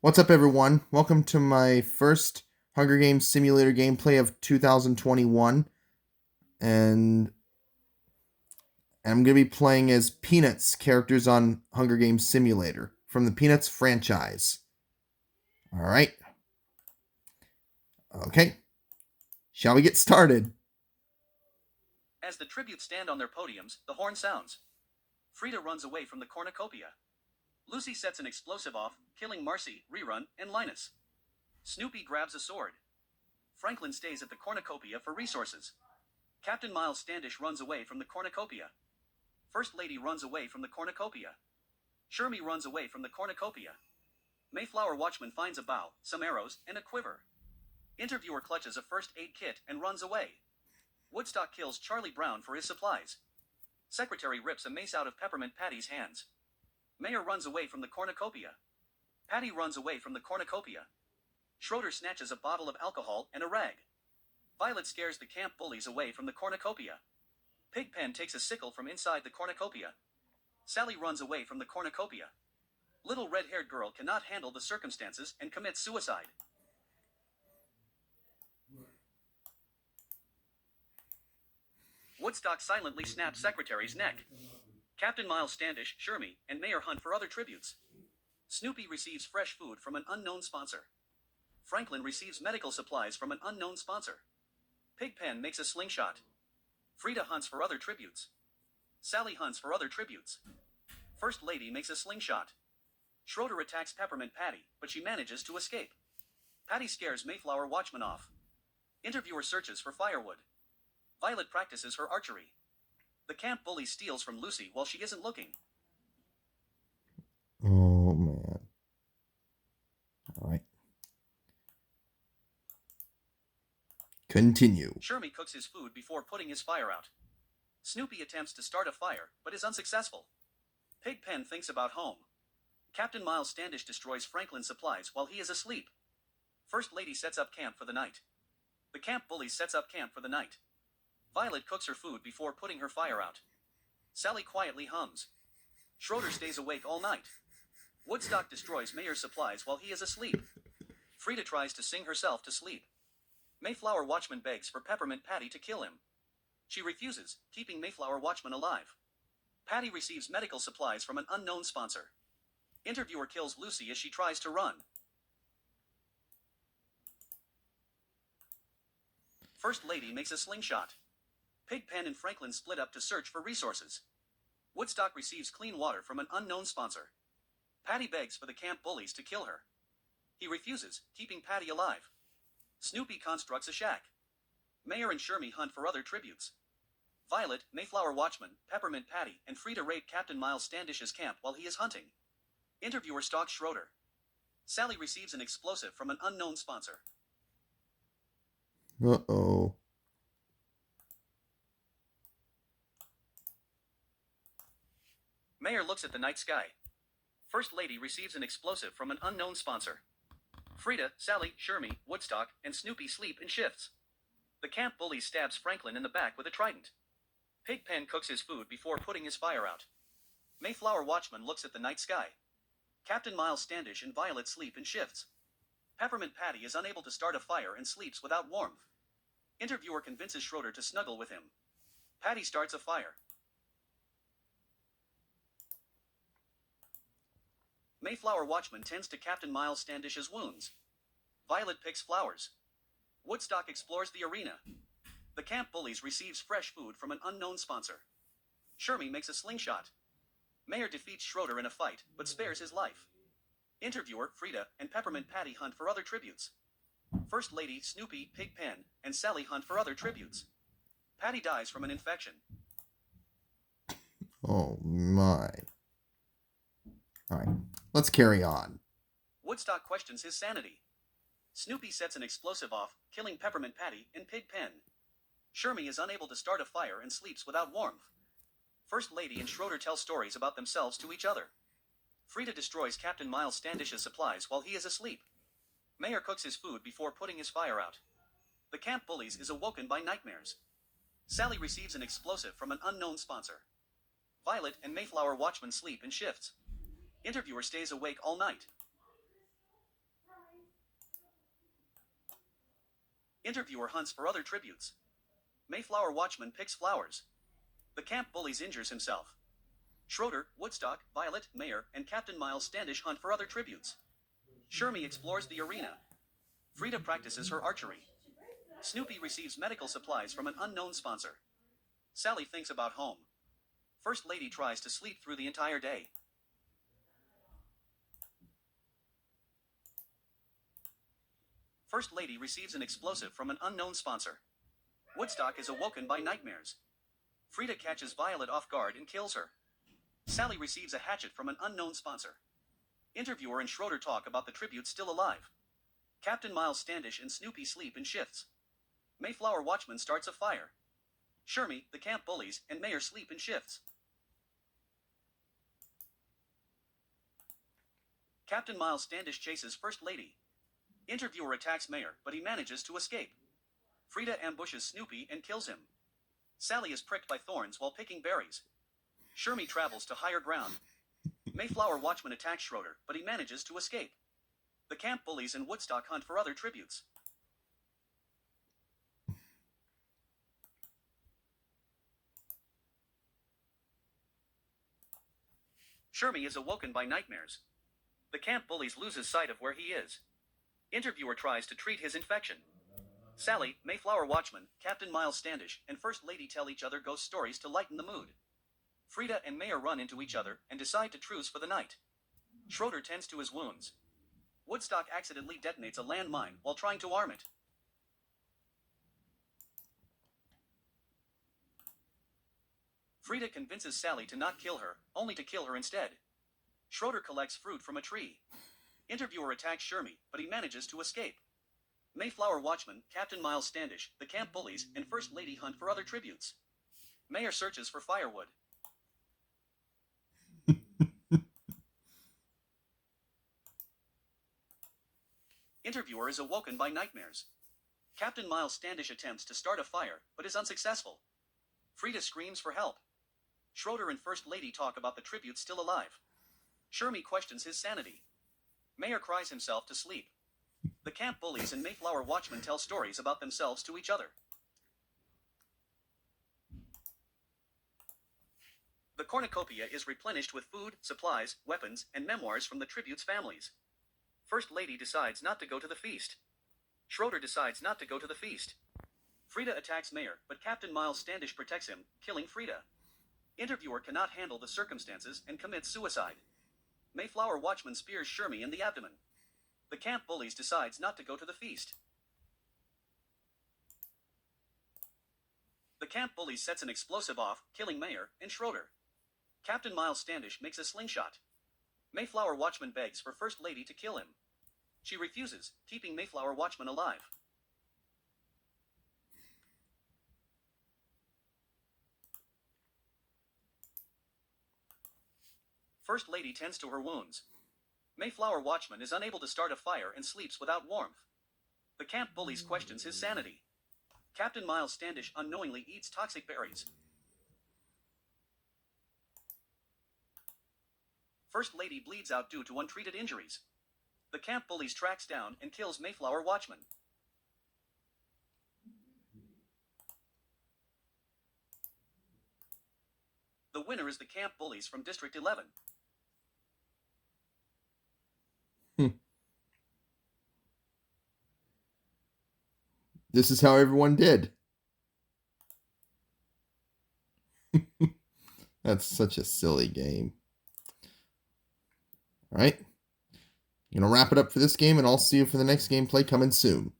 What's up, everyone? Welcome to my first Hunger Games Simulator gameplay of 2021. And I'm going to be playing as Peanuts characters on Hunger Games Simulator from the Peanuts franchise. All right. Okay. Shall we get started? As the tributes stand on their podiums, the horn sounds. Frida runs away from the cornucopia. Lucy sets an explosive off, killing Marcy, Rerun, and Linus. Snoopy grabs a sword. Franklin stays at the cornucopia for resources. Captain Miles Standish runs away from the cornucopia. First Lady runs away from the cornucopia. Shermie runs away from the cornucopia. Mayflower Watchman finds a bow, some arrows, and a quiver. Interviewer clutches a first aid kit and runs away. Woodstock kills Charlie Brown for his supplies. Secretary rips a mace out of Peppermint Patty's hands. Mayor runs away from the cornucopia. Patty runs away from the cornucopia. Schroeder snatches a bottle of alcohol and a rag. Violet scares the camp bullies away from the cornucopia. Pigpen takes a sickle from inside the cornucopia. Sally runs away from the cornucopia. Little red-haired girl cannot handle the circumstances and commits suicide. Woodstock silently snaps Secretary's neck. Captain Miles Standish, Shermie, and Mayor hunt for other tributes. Snoopy receives fresh food from an unknown sponsor. Franklin receives medical supplies from an unknown sponsor. Pigpen makes a slingshot. Frida hunts for other tributes. Sally hunts for other tributes. First Lady makes a slingshot. Schroeder attacks Peppermint Patty, but she manages to escape. Patty scares Mayflower Watchman off. Interviewer searches for firewood. Violet practices her archery. The camp bully steals from Lucy while she isn't looking. Oh, man. All right. Continue. Shermie cooks his food before putting his fire out. Snoopy attempts to start a fire, but is unsuccessful. Pigpen thinks about home. Captain Miles Standish destroys Franklin's supplies while he is asleep. First Lady sets up camp for the night. The camp bully sets up camp for the night. Violet cooks her food before putting her fire out. Sally quietly hums. Schroeder stays awake all night. Woodstock destroys Mayor's supplies while he is asleep. Frida tries to sing herself to sleep. Mayflower Watchman begs for Peppermint Patty to kill him. She refuses, keeping Mayflower Watchman alive. Patty receives medical supplies from an unknown sponsor. Interviewer kills Lucy as she tries to run. First Lady makes a slingshot. Pigpen and Franklin split up to search for resources. Woodstock receives clean water from an unknown sponsor. Patty begs for the camp bullies to kill her. He refuses, keeping Patty alive. Snoopy constructs a shack. Mayor and Shermie hunt for other tributes. Violet, Mayflower Watchman, Peppermint Patty, and Frida raid Captain Miles Standish's camp while he is hunting. Interviewer stalks Schroeder. Sally receives an explosive from an unknown sponsor. Uh-oh. Mayor looks at the night sky. First Lady receives an explosive from an unknown sponsor. Frida, Sally, Shermie, Woodstock, and Snoopy sleep in shifts. The camp bully stabs Franklin in the back with a trident. Pigpen cooks his food before putting his fire out. Mayflower Watchman looks at the night sky. Captain Miles Standish and Violet sleep in shifts. Peppermint Patty is unable to start a fire and sleeps without warmth. Interviewer convinces Schroeder to snuggle with him. Patty starts a fire. Mayflower Watchman tends to Captain Miles Standish's wounds. Violet picks flowers. Woodstock explores the arena. The camp bullies receives fresh food from an unknown sponsor. Shermie makes a slingshot. Mayor defeats Schroeder in a fight, but spares his life. Interviewer, Frida, and Peppermint Patty hunt for other tributes. First Lady, Snoopy, Pigpen, and Sally hunt for other tributes. Patty dies from an infection. Oh, my. All right. Let's carry on. Woodstock questions his sanity. Snoopy sets an explosive off, killing Peppermint Patty and Pigpen. Shermie is unable to start a fire and sleeps without warmth. First Lady and Schroeder tell stories about themselves to each other. Frida destroys Captain Miles Standish's supplies while he is asleep. Mayor cooks his food before putting his fire out. The camp bullies is awoken by nightmares. Sally receives an explosive from an unknown sponsor. Violet and Mayflower Watchman sleep in shifts. Interviewer stays awake all night. Interviewer hunts for other tributes. Mayflower Watchman picks flowers. The camp bullies injures himself. Schroeder, Woodstock, Violet, Mayer, and Captain Miles Standish hunt for other tributes. Shermie explores the arena. Frida practices her archery. Snoopy receives medical supplies from an unknown sponsor. Sally thinks about home. First Lady tries to sleep through the entire day. First Lady receives an explosive from an unknown sponsor. Woodstock is awoken by nightmares. Frida catches Violet off guard and kills her. Sally receives a hatchet from an unknown sponsor. Interviewer and Schroeder talk about the tribute still alive. Captain Miles Standish and Snoopy sleep in shifts. Mayflower Watchman starts a fire. Shermie, the camp bullies, and Mayer sleep in shifts. Captain Miles Standish chases First Lady. Interviewer attacks Mayer, but he manages to escape. Frida ambushes Snoopy and kills him. Sally is pricked by thorns while picking berries. Shermie travels to higher ground. Mayflower Watchman attacks Schroeder, but he manages to escape. The camp bullies and Woodstock hunt for other tributes. Shermie is awoken by nightmares. The camp bullies loses sight of where he is. Interviewer tries to treat his infection. Sally, Mayflower Watchman, Captain Miles Standish, and First Lady tell each other ghost stories to lighten the mood. Frida and Mayer run into each other and decide to truce for the night. Schroeder tends to his wounds. Woodstock accidentally detonates a landmine while trying to arm it. Frida convinces Sally to not kill her, only to kill her instead. Schroeder collects fruit from a tree. Interviewer attacks Shermie, but he manages to escape. Mayflower Watchman, Captain Miles Standish, the camp bullies, and First Lady hunt for other tributes. Mayer searches for firewood. Interviewer is awoken by nightmares. Captain Miles Standish attempts to start a fire, but is unsuccessful. Frida screams for help. Schroeder and First Lady talk about the tribute still alive. Shermie questions his sanity. Mayer cries himself to sleep. The camp bullies and Mayflower Watchman tell stories about themselves to each other. The cornucopia is replenished with food, supplies, weapons, and memoirs from the tribute's families. First Lady decides not to go to the feast. Schroeder decides not to go to the feast. Frida attacks Mayer, but Captain Miles Standish protects him, killing Frida. Interviewer cannot handle the circumstances and commits suicide. Mayflower Watchman spears Shermie in the abdomen. The camp bullies decides not to go to the feast. The camp bullies sets an explosive off, killing Mayer and Schroeder. Captain Miles Standish makes a slingshot. Mayflower Watchman begs for First Lady to kill him. She refuses, keeping Mayflower Watchman alive. First Lady tends to her wounds. Mayflower Watchman is unable to start a fire and sleeps without warmth. The camp bullies questions his sanity. Captain Miles Standish unknowingly eats toxic berries. First Lady bleeds out due to untreated injuries. The camp bullies tracks down and kills Mayflower Watchman. The winner is the camp bullies from District 11. This is how everyone did. That's such a silly game. All right. I'm going to wrap it up for this game, and I'll see you for the next gameplay coming soon.